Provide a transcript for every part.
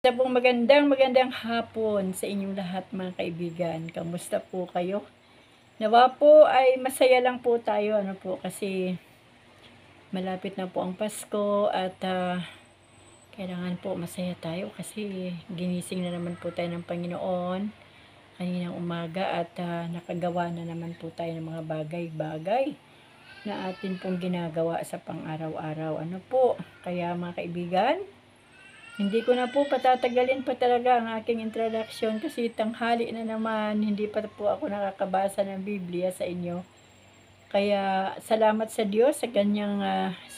Isa pong magandang hapon sa inyong lahat mga kaibigan. Kamusta po kayo? Nawa po ay masaya lang po tayo kasi malapit na po ang Pasko at kailangan po masaya tayo kasi ginising na naman po tayo ng Panginoon kaninang umaga at nakagawa na naman po tayo ng mga bagay-bagay na atin pong ginagawa sa pang-araw-araw. Kaya mga kaibigan, hindi ko na po patatagalin pa talaga ang aking introduction kasi tanghali na naman, hindi pa po ako nakakabasa ng Biblia sa inyo. Kaya salamat sa Diyos sa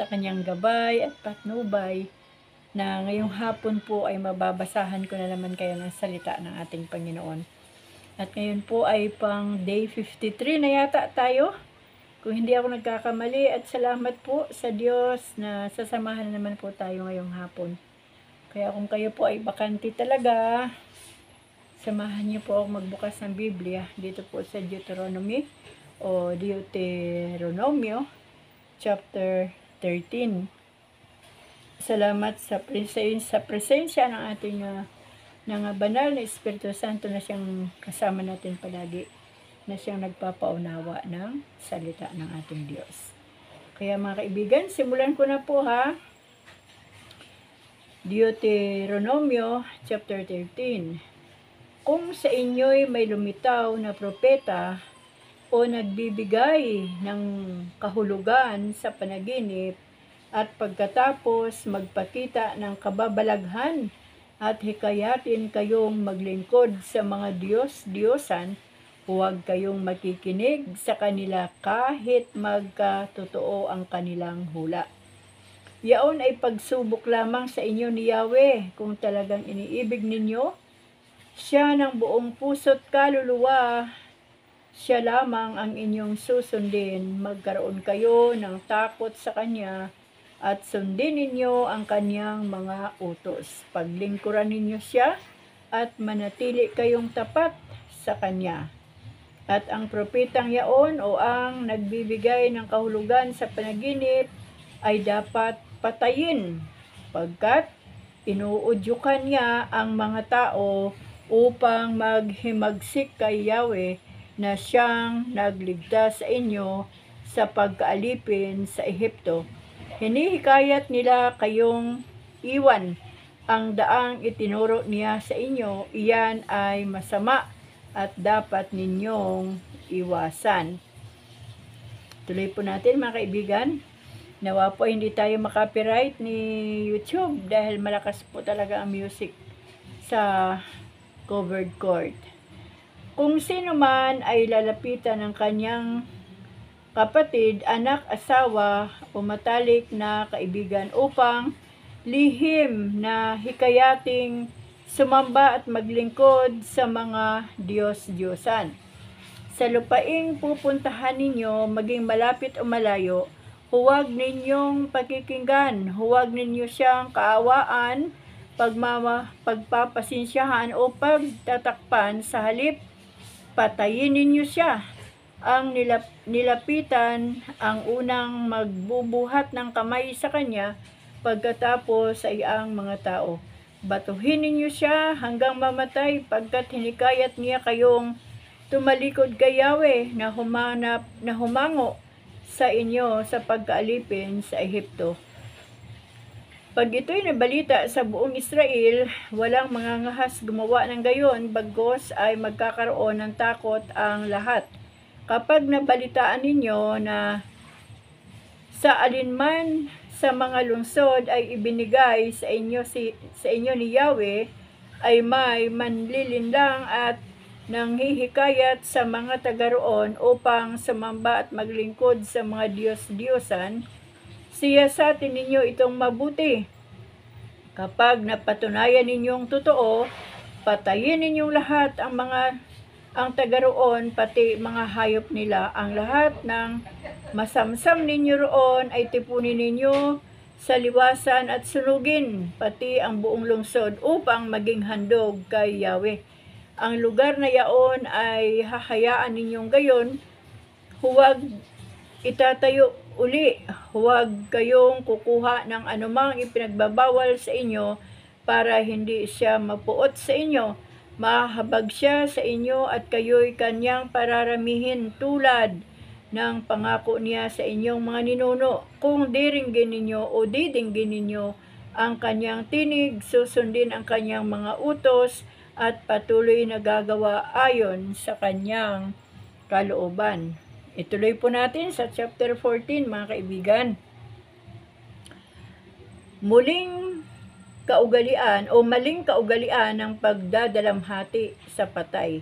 kanyang gabay at patnubay na ngayong hapon po ay mababasahan ko na naman kayo ng salita ng ating Panginoon. At ngayon po ay pang day 53 na yata tayo. Kung hindi ako nagkakamali, at salamat po sa Diyos na sasamahan na naman po tayo ngayong hapon. Kaya kung kayo po ay bakante talaga, samahan niyo po ako magbukas ng Biblia dito po sa Deuteronomio chapter 13. Salamat sa presensya ng ating ng banal na Espiritu Santo na siyang kasama natin palagi, na siyang nagpapaunawa ng salita ng ating Diyos. Kaya mga kaibigan, simulan ko na po ha. Deuteronomio chapter 13. Kung sa inyo'y may lumitaw na propeta o nagbibigay ng kahulugan sa panaginip at pagkatapos magpakita ng kababalaghan at hikayatin kayong maglingkod sa mga Diyos-Diyosan, huwag kayong makikinig sa kanila kahit magkatotoo ang kanilang hula. Yaon ay pagsubok lamang sa inyo ni Yahweh kung talagang iniibig ninyo siya ng buong puso't kaluluwa. Siya lamang ang inyong susundin. Magkaroon kayo ng takot sa Kanya at sundin ninyo ang Kanyang mga utos. Paglingkuran ninyo siya at manatili kayong tapat sa Kanya. At ang propetang yaon o ang nagbibigay ng kahulugan sa panaginip ay dapat patayin, pagkat inuudyukan niya ang mga tao upang maghimagsik kay Yahweh na siyang nagligtas sa inyo sa pagkaalipin sa Ehipto. Hinihikayat nila kayong iwan ang daang itinuro niya sa inyo. Iyan ay masama at dapat ninyong iwasan. Tuloy po natin mga kaibigan. Nawa po hindi tayo makapiright ni YouTube dahil malakas po talaga ang music sa covered chord. Kung sino man ay lalapitan ng kanyang kapatid, anak, asawa o matalik na kaibigan upang lihim na hikayating sumamba at maglingkod sa mga Diyos-Diyosan. Sa lupaing pupuntahan ninyo, maging malapit o malayo, huwag ninyong pakikinggan, huwag ninyo siyang kaawaan, pagpapasensyahan o pagtatakpan. Sa halip, patayin ninyo siya. Ang nilapitan ang unang magbubuhat ng kamay sa kanya, pagkatapos ay ang mga tao. Batuhin ninyo siya hanggang mamatay, pagkat hinikayat niya kayong tumalikod kay Yahweh na humango sa inyo sa pagkaalipin sa Ehipto. Pag ito'y nabalita sa buong Israel, walang mangangahas gumawa ng gayon, bagos ay magkakaroon ng takot ang lahat. Kapag nabalitaan ninyo na sa alinman sa mga lungsod ay ibinigay sa inyo ni Yahweh, ay may manlilinlang at nanghihikayat sa mga taga roon upang sumamba at maglingkod sa mga Diyos-Diyosan, siyasatin ninyo itong mabuti. Kapag napatunayan ninyong totoo, patayin ninyong lahat ang taga roon, pati mga hayop nila. Ang lahat ng masamsam ninyo roon ay tipunin ninyo sa liwasan at sunugin, pati ang buong lungsod, upang maging handog kay Yahweh. Ang lugar na yaon ay hahayaan ninyong gayon, huwag itatayo uli. Huwag kayong kukuha ng anumang ipinagbabawal sa inyo para hindi siya mapuot sa inyo. Mahabag siya sa inyo at kayo'y kanyang pararamihin tulad ng pangako niya sa inyong mga ninuno. Kung diringgin ninyo o didinggin ninyo ang kanyang tinig, susundin ang kanyang mga utos at patuloy na gagawa ayon sa kanyang kalooban. Ituloy po natin sa chapter 14, mga kaibigan. Maling kaugalian ng pagdadalamhati sa patay.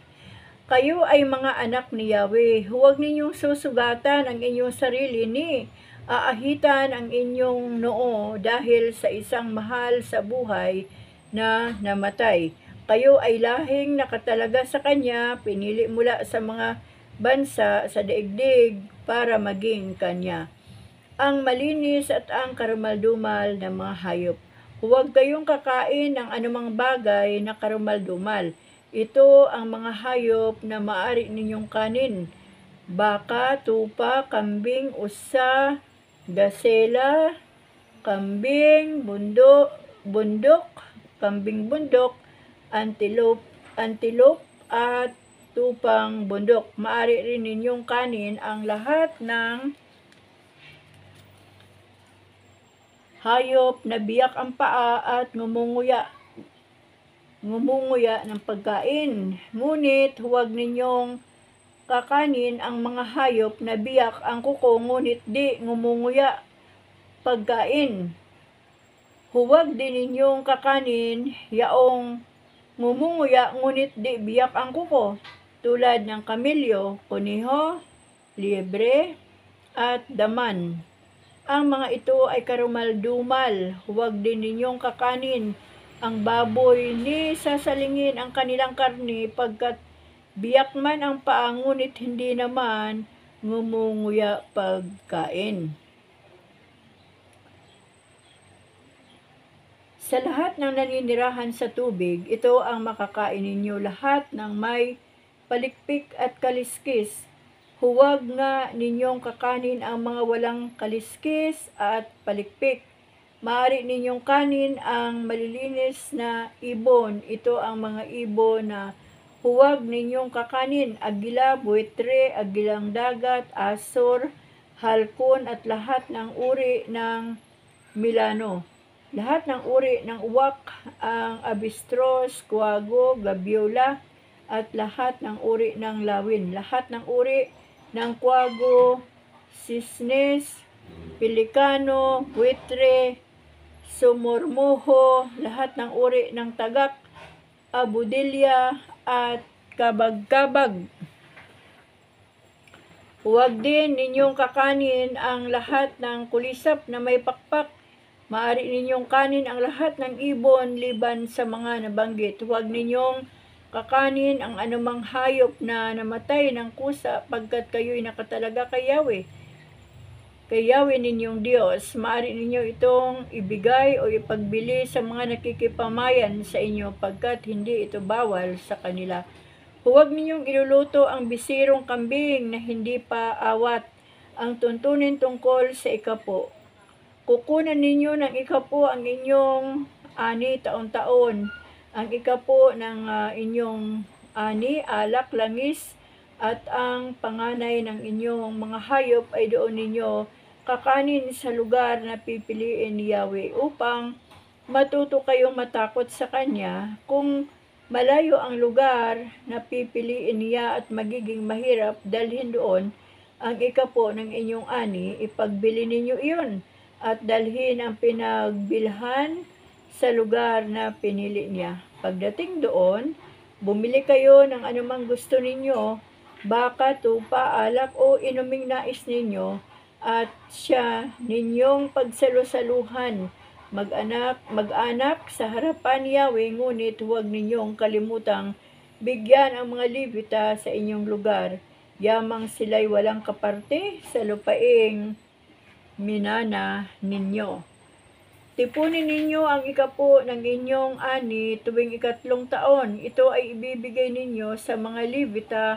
Kayo ay mga anak ni Yahweh. Huwag ninyong susugatan ang inyong sarili ni aahitan ang inyong noo dahil sa isang mahal sa buhay na namatay. Kayo ay lahing nakatalaga sa Kanya, pinili mula sa mga bansa sa daigdig para maging Kanya. Ang malinis at ang karumaldumal na mga hayop. Huwag kayong kakain ng anumang bagay na karumaldumal. Ito ang mga hayop na maaari ninyong kanin. Baka, tupa, kambing, usa, gasela, kambing, kambing bundok, antelope at tupang bundok. Maaari rin ninyong kanin ang lahat ng hayop na biyak ang paa at ngumunguya ng pagkain. Ngunit huwag ninyong kakanin ang mga hayop na biyak ang kuko ngunit di ngumunguya pagkain. Huwag din ninyong kakanin yaong ngumunguya ngunit di biyak ang kuko, tulad ng kamilyo, kuniho, liebre, at daman. Ang mga ito ay karumaldumal. Huwag din ninyong kakanin ang baboy ni sasalingin ang kanilang karni pagkat biyak man ang paa ngunit hindi naman ngumunguya pagkain. Sa lahat ng naninirahan sa tubig, ito ang makakain ninyo, lahat ng may palikpik at kaliskis. Huwag nga ninyong kakanin ang mga walang kaliskis at palikpik. Maaari ninyong kanin ang malilinis na ibon. Ito ang mga ibon na huwag ninyong kakanin: agila, buitre, agilang dagat, asor, halcon at lahat ng uri ng milano. Lahat ng uri ng uwak, ang abistros, kuwago, gabiola, at lahat ng uri ng lawin. Lahat ng uri ng kuwago, sisnes, pelikano, buitre, sumurmuho, lahat ng uri ng tagak, abudilya, at kabag-kabag. Huwag din ninyong kakanin ang lahat ng kulisap na may pakpak. Maaari ninyong kanin ang lahat ng ibon liban sa mga nabanggit. Huwag ninyong kakanin ang anumang hayop na namatay ng kusa pagkat kayo'y nakatalaga kay Yahweh. Kay Yahweh ninyong Diyos. Maaari ninyo itong ibigay o ipagbili sa mga nakikipamayan sa inyo pagkat hindi ito bawal sa kanila. Huwag ninyong iluluto ang bisirong kambing na hindi pa awat. Ang tuntunin tungkol sa ikapo. Kukunan ninyo ng ikapo ang inyong ani taon-taon. Ang ikapo ng inyong ani, alak, langis, at ang panganay ng inyong mga hayop ay doon ninyo kakanin sa lugar na pipiliin ni Yahweh upang matuto kayong matakot sa Kanya. Kung malayo ang lugar na pipiliin niya at magiging mahirap dalhin doon ang ikapo ng inyong ani, ipagbili ninyo iyon at dalhin ang pinagbilhan sa lugar na pinili niya. Pagdating doon, bumili kayo ng anumang gusto ninyo, baka, tupa, alak o inuming nais ninyo, at siya ninyong pagsalusaluhan, mag-anak sa harapan ni Yahweh, ngunit huwag ninyong kalimutang bigyan ang mga Levita sa inyong lugar, yamang sila'y walang kaparte sa lupaing minana ninyo. Tipunin ninyo ang ikapo ng inyong ani tuwing 3 taon. Ito ay ibibigay ninyo sa mga Levita,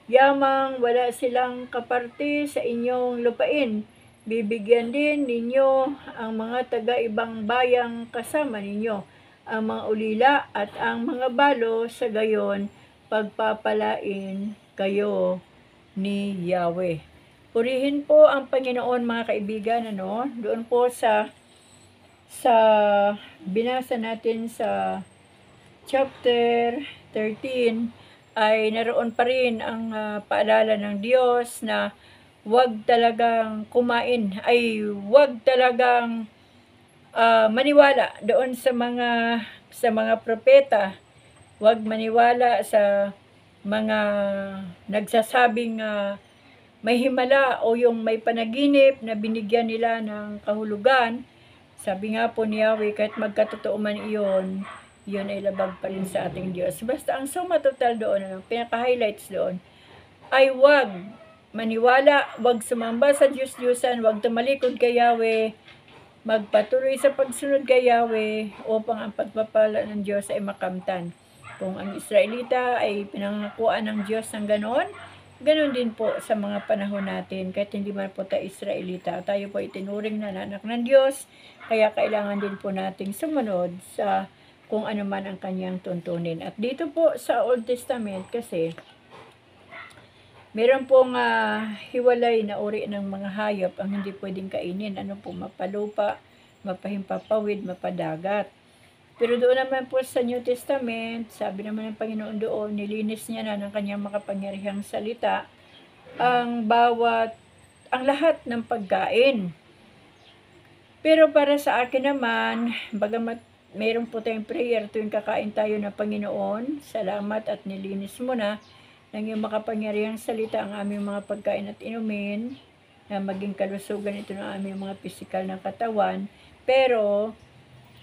yamang wala silang kaparte sa inyong lupain. Bibigyan din ninyo ang mga taga-ibang bayang kasama ninyo. ang mga ulila at ang mga balo, sa gayon pagpapalain kayo ni Yahweh. Purihin po ang Panginoon, mga kaibigan, doon po sa binasa natin sa chapter 13 ay naroon pa rin ang paalala ng Diyos na huwag talagang kumain, ay huwag talagang maniwala doon sa mga propeta. Huwag maniwala sa mga nagsasabing may himala o yung may panaginip na binigyan nila ng kahulugan. Sabi nga po ni Yahweh, kahit magkatotoo man iyon, yun ay labag pa rin sa ating Diyos. Basta ang suma total doon, pinaka-highlights doon, ay huwag maniwala, huwag sumamba sa Diyos-Diyusan, huwag tumalikod kay Yahweh, magpatuloy sa pagsunod kay Yahweh upang ang pagpapala ng Diyos ay makamtan. Kung ang Israelita ay pinangakuan ng Diyos ng ganon, ganon din po sa mga panahon natin. Kahit hindi man po tayo Israelita, tayo po itinuring na anak ng Diyos, kaya kailangan din po nating sumunod sa kung ano man ang kanyang tuntunin. At dito po sa Old Testament kasi, meron pong hiwalay na uri ng mga hayop ang hindi pwedeng kainin. Mapalupa, mapahimpapawid, mapadagat. Pero doon naman po sa New Testament, sabi naman ng Panginoon doon, nilinis niya na ng kanyang makapangyarihang salita ang lahat ng pagkain. Pero para sa akin naman, bagamat meron po tayong prayer tuwing kakain tayo ng Panginoon, salamat at nilinis mo na ng iyong makapangyarihang salita ang aming mga pagkain at inumin, na maging kalusugan ito ng aming mga pisikal na katawan. Pero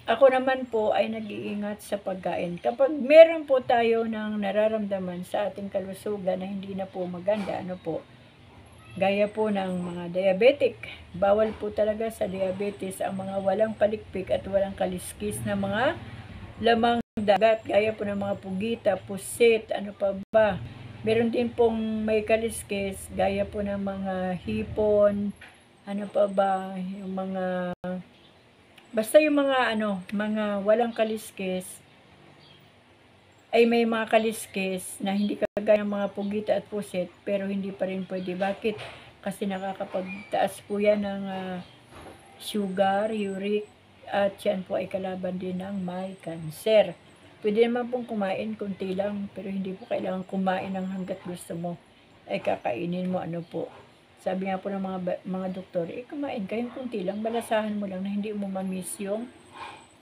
ako naman po ay nag-iingat sa pagkain. Kapag meron po tayo ng nararamdaman sa ating kalusugan na hindi na po maganda, gaya po ng mga diabetic, bawal po talaga sa diabetes ang mga walang palikpik at walang kaliskis na mga lamang dagat, gaya po ng mga pugita, pusit, meron din pong may kaliskis, gaya po ng mga hipon, yung mga basta yung mga walang kaliskis, ay may mga kaliskis na hindi kagaya ng mga pugita at pusit, pero hindi pa rin pwede. Bakit? Kasi nakakapagtaas po yan ng sugar, uric, at yan po ay kalaban din ng may cancer. Pwede naman pong kumain, kunti lang, pero hindi po kailangan kumain ng hanggat gusto mo, ay kakainin mo Sabi nga po ng mga doktor, kumain kayong kunti lang, balasahan mo lang na hindi mo mamiss yung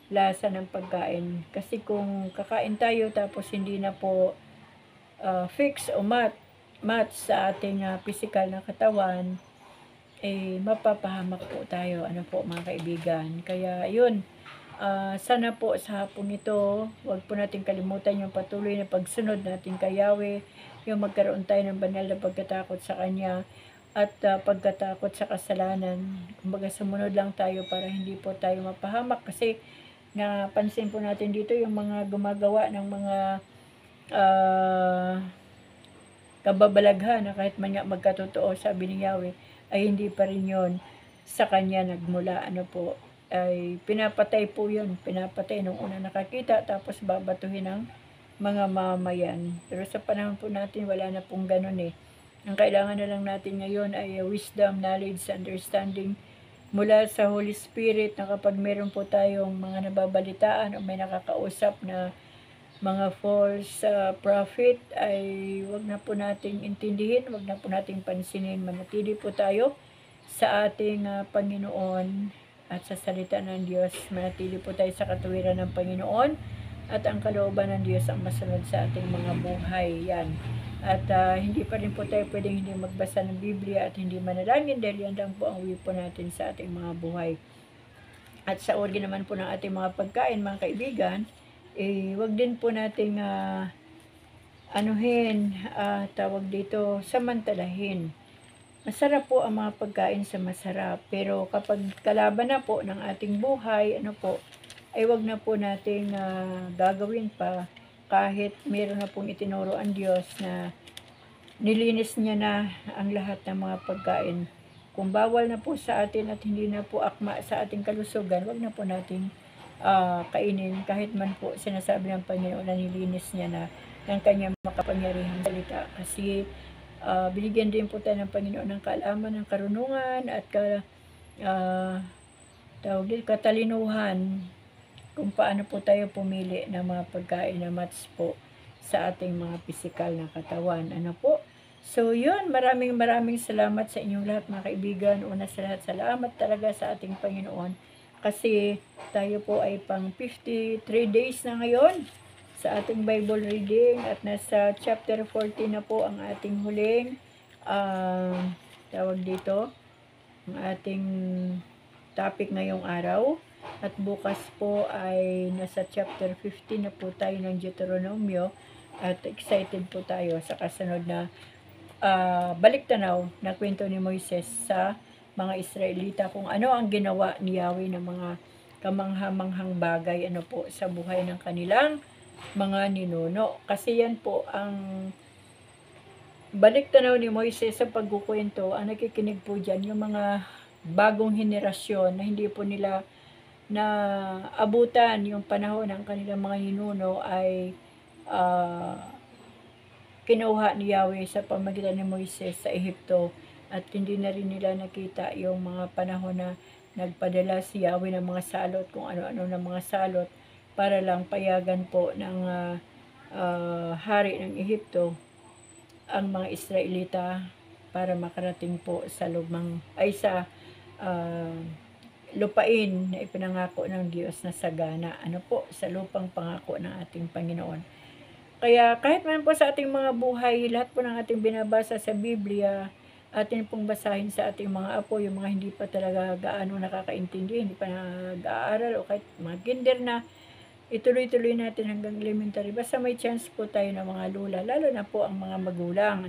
lasa ng pagkain. Kasi kung kakain tayo tapos hindi na po fix o match sa ating physical na katawan, mapapahamak po tayo, mga kaibigan. Kaya yun, sana po sa hapong ito, huwag po natin kalimutan yung patuloy na pagsunod natin kay Yahweh, yung magkaroon tayo ng banal na pagkatakot sa Kanya, at pagkatakot sa kasalanan. Kumbaga sumunod lang tayo para hindi po tayo mapahamak. Kasi napansin po natin dito yung mga gumagawa ng mga kababalaghan na kahit man nga magkatotoo, sabi ni Yahweh, ay hindi pa rin yun sa Kanya nagmula. Ay pinapatay po yun. Pinapatay nung una nakakita, tapos babatuhin ng mga mamayan. Pero sa panahon po natin, wala na pong ganun Ang kailangan na lang natin ngayon ay wisdom, knowledge, understanding mula sa Holy Spirit, na kapag meron po tayong mga nababalitaan o may nakakausap na mga false prophet, ay wag na po nating intindihin, wag na po nating pansinin. Manatili po tayo sa ating Panginoon at sa salita ng Diyos. Manatili po tayo sa katuwiran ng Panginoon at ang kalooban ng Diyos ang masunod sa ating mga buhay. Yan. At hindi pa rin po tayo pwedeng hindi magbasa ng Biblia at hindi manalangin, dahil yan lang po ang weapon natin sa ating mga buhay. At sa organ naman po ng ating mga pagkain, mga kaibigan, wag din po nating samantalahin. Masarap po ang mga pagkain sa masarap, pero kapag kalaban na po ng ating buhay, ay wag na po nating gagawin pa, kahit meron na pong itinuro ang Diyos na nilinis niya na ang lahat ng mga pagkain. Kung bawal na po sa atin at hindi na po akma sa ating kalusugan, wag na po nating kainin, kahit man po sinasabi ng Panginoon na nilinis niya na ng kanyang makapangyarihang salita. Kasi binigyan din po tayo ng Panginoon ng kaalaman, ng karunungan at katalinuhan kung paano po tayo pumili ng mga pagkain na match po sa ating mga pisikal na katawan. Ano po? So yun, maraming salamat sa inyong lahat mga kaibigan. Una sa lahat, salamat talaga sa ating Panginoon. Kasi tayo po ay pang 53 days na ngayon sa ating Bible reading. At nasa chapter 14 na po ang ating huling ang ating topic ngayong araw. At bukas po ay nasa chapter 15 na po tayo ng Deuteronomio. At excited po tayo sa kasunod na balik-tanaw na kwento ni Moises sa mga Israelita kung ano ang ginawa ni Yahweh ng mga kamangha-manghang bagay sa buhay ng kanilang mga ninuno. Kasi yan po ang balik-tanaw ni Moises sa pagkukwento. Ang nakikinig po dyan yung mga bagong henerasyon na hindi po nila na abutan yung panahon ng kanilang mga ninuno ay kinuha ni Yahweh sa pamagitan ni Moises sa Ehipto, at hindi na rin nila nakita yung mga panahon na nagpadala si Yahweh ng mga salot, kung ano-ano ng mga salot, para lang payagan po ng hari ng Ehipto ang mga Israelita para makarating po sa lupain na ipinangako ng Diyos na sagana, sa lupang pangako ng ating Panginoon. Kaya kahit man po sa ating mga buhay, lahat po ng ating binabasa sa Biblia, atin pong basahin sa ating mga apo, yung mga hindi pa talaga gaano nakakaintindi, hindi pa nag-aaral, o kahit mga kinder na, ituloy-tuloy natin hanggang elementary. Basta may chance po tayo ng mga lula, lalo na po ang mga magulang.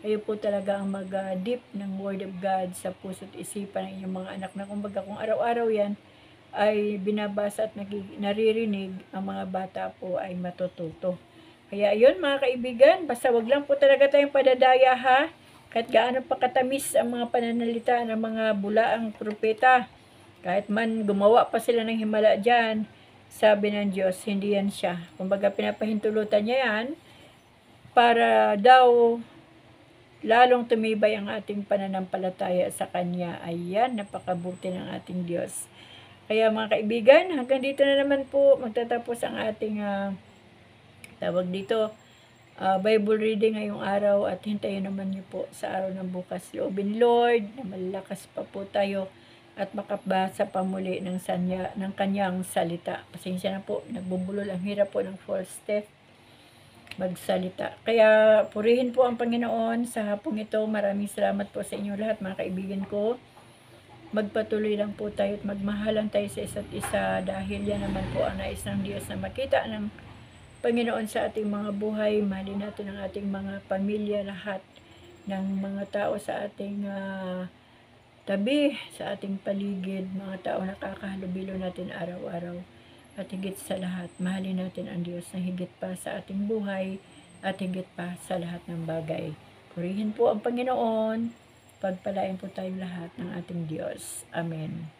Kayo po talaga ang mag-deep ng Word of God sa puso't isipan ng inyong mga anak na kumbaga kung araw-araw yan ay binabasa at naririnig, ang mga bata po ay matututo. Kaya yun mga kaibigan, basta wag lang po talaga tayong padadaya ha, kahit gaano pa katamis ang mga pananalita ng mga bulaang propeta. Kahit man gumawa pa sila ng himala dyan, sabi ng Diyos, hindi yan siya. Kumbaga pinapahintulutan niya yan para daw lalong tumibay ang ating pananampalataya sa Kanya. Ayan, napakabuti ng ating Diyos. Kaya mga kaibigan, hanggang dito na naman po magtatapos ang ating Bible reading ngayong araw, at hintayin naman niyo po sa araw ng bukas. Loobin Lord na malakas pa po tayo at makabasa pa muli ng kanyang salita. Pasensya na po, nagbubulol, ang hirap po ng first step magsalita. Kaya purihin po ang Panginoon sa hapong ito. Maraming salamat po sa inyo lahat mga kaibigan ko. Magpatuloy lang po tayo at magmahalan tayo sa isa't isa, dahil yan naman po ang nais ng Diyos na makita ng Panginoon sa ating mga buhay. Mahalin natin ang ating mga pamilya, lahat ng mga tao sa ating tabi, sa ating paligid, mga tao na kakahalubilo natin araw-araw. At higit sa lahat, mahalin natin ang Diyos na higit pa sa ating buhay at higit pa sa lahat ng bagay. Purihin po ang Panginoon. Pagpalain po tayong lahat ng ating Diyos. Amen.